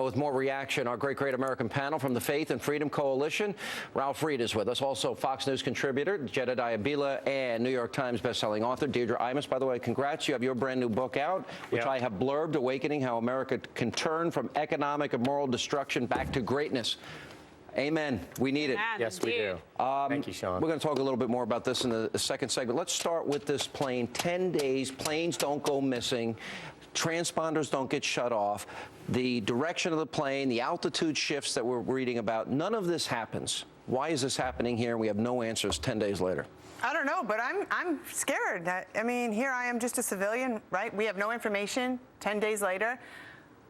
With more reaction, our Great American panel from the Faith and Freedom Coalition. Ralph Reed is with us. Also, Fox News contributor Jedediah Bila and New York Times bestselling author Deirdre Imus. By the way, congrats. You have your brand new book out, which I have blurbed, Awakening, How America Can Turn from Economic and Moral Destruction Back to Greatness. Amen. We need it. Yes, we do. Thank you, Sean. We're going to talk a little bit more about this in the second segment. Let's start with this plane. 10 days, planes don't go missing. Transponders don't get shut off. The direction of the plane, the altitude shifts that we're reading about, none of this happens. Why is this happening here? And we have no answers 10 days later. I don't know, but I'm scared. I mean, here I am just a civilian, right? We have no information 10 days later.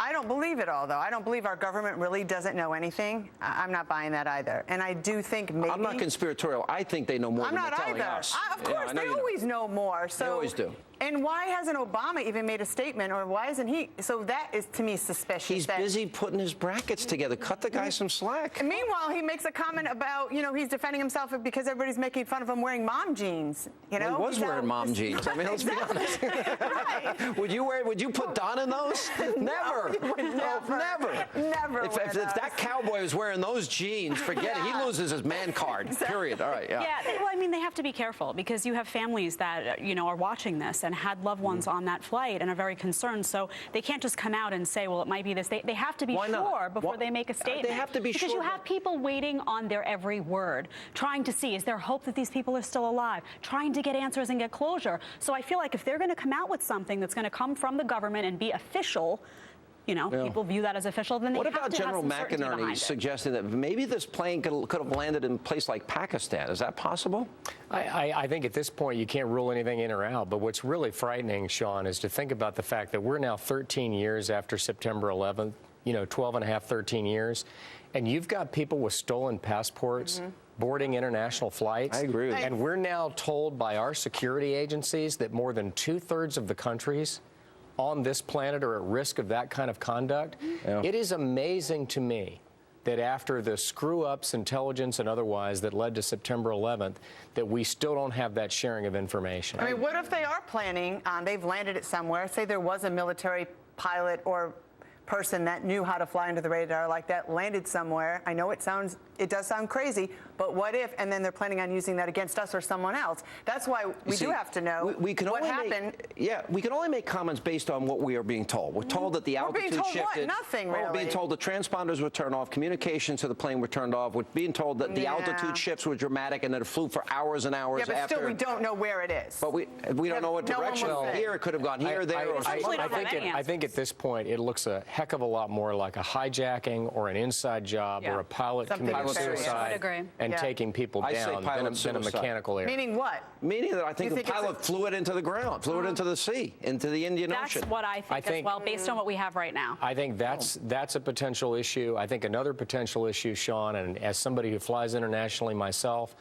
I don't believe it all, though. I don't believe our government really doesn't know anything. I'm not buying that either. And I do think maybe... I'm not conspiratorial. I think they know more than they're telling us. Of course, they always know more. So, they always do. And why hasn't Obama even made a statement, or why isn't he? So that is, to me, suspicious. He's busy putting his brackets together. Cut the guy some slack. And meanwhile, he makes a comment about, you know, he's defending himself because everybody's making fun of him wearing mom jeans. You know, well, he was wearing mom jeans. I mean, let's be honest. Right. Would you put Don in those? Never. Never. Never. If that cowboy was wearing those jeans, forget it. He loses his man card. Period. All right. Yeah. Well, I mean, they have to be careful because you have families that are watching this and had loved ones on that flight and are very concerned. So they can't just come out and say, well, it might be this. They have to be sure before they make a statement. They have to be because sure. Because you have people waiting on their every word, trying to see, is there hope that these people are still alive, trying to get answers and get closure. So I feel like if they're going to come out with something that's going to come from the government and be official, people view that as official, then they have to have some certainty behind it. What about General McInerney suggesting that maybe this plane could have landed in a place like Pakistan? Is that possible? I think at this point you can't rule anything in or out. But what's really frightening, Sean, is to think about the fact that we're now 13 years after September 11th, 12 and a half, 13 years, and you've got people with stolen passports boarding international flights. I agree with you. And we're now told by our security agencies that more than 2/3 of the countries on this planet are at risk of that kind of conduct. Yeah. It is amazing to me that after the screw-ups, intelligence and otherwise, that led to September 11th, that we still don't have that sharing of information. I mean, what if they are planning, they've landed it somewhere, say there was a military pilot or person that knew how to fly under the radar like that, landed somewhere. I know it does sound crazy, but what if, and then they're planning on using that against us or someone else? That's why we do have to know what happened. We can only make comments based on what we are being told. We're told that the altitude shifted. What? Nothing, really. We're being told the transponders were turned off, communications to the plane were turned off. We're being told that the altitude shifts were dramatic and that it flew for hours and hours after. Yeah, but still we don't know where it is. But we don't know what direction. Here, it could have gone here, there, or something. I think at this point it looks a heck of a lot more like a hijacking or an inside job or a pilot committing suicide and taking people down than a mechanical error. Meaning what? Meaning that I think the pilot flew it into the ground, flew it into the sea, into the Indian Ocean. That's what I think as well, based on what we have right now. I think that's a potential issue. I think another potential issue, Sean, and as somebody who flies internationally myself,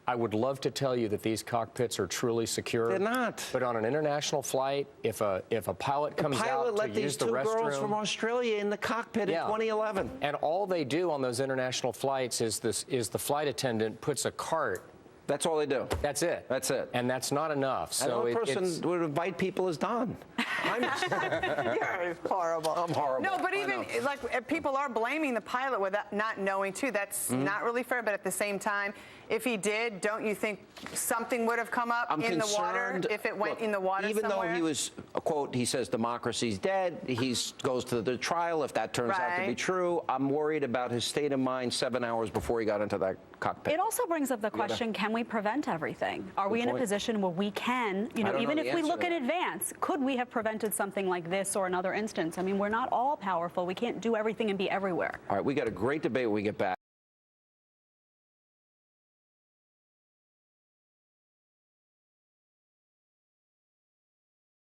I would love to tell you that these cockpits are truly secure. They're not. But on an international flight, if a pilot comes out to use the restroom... let these two girls from Australia in the cockpit in 2011. And all they do on those international flights is the flight attendant puts a cart. That's all they do. That's it. That's it. And that's not enough. So and one person would invite people as Don. You're horrible. I'm horrible. No, but even like people are blaming the pilot without not knowing too. That's not really fair. But at the same time, if he did, don't you think something would have come up in the water if it went in the water even somewhere? Though he was, quote, he says democracy's dead, he goes to the trial. If that turns out to be true, I'm worried about his state of mind 7 hours before he got into that cockpit. It also brings up the question, can we prevent everything? Are we in a position where we can, even if we look in advance, could we have prevented something like this or another instance? I mean, we're not all powerful. We can't do everything and be everywhere. All right, we got a great debate when we get back.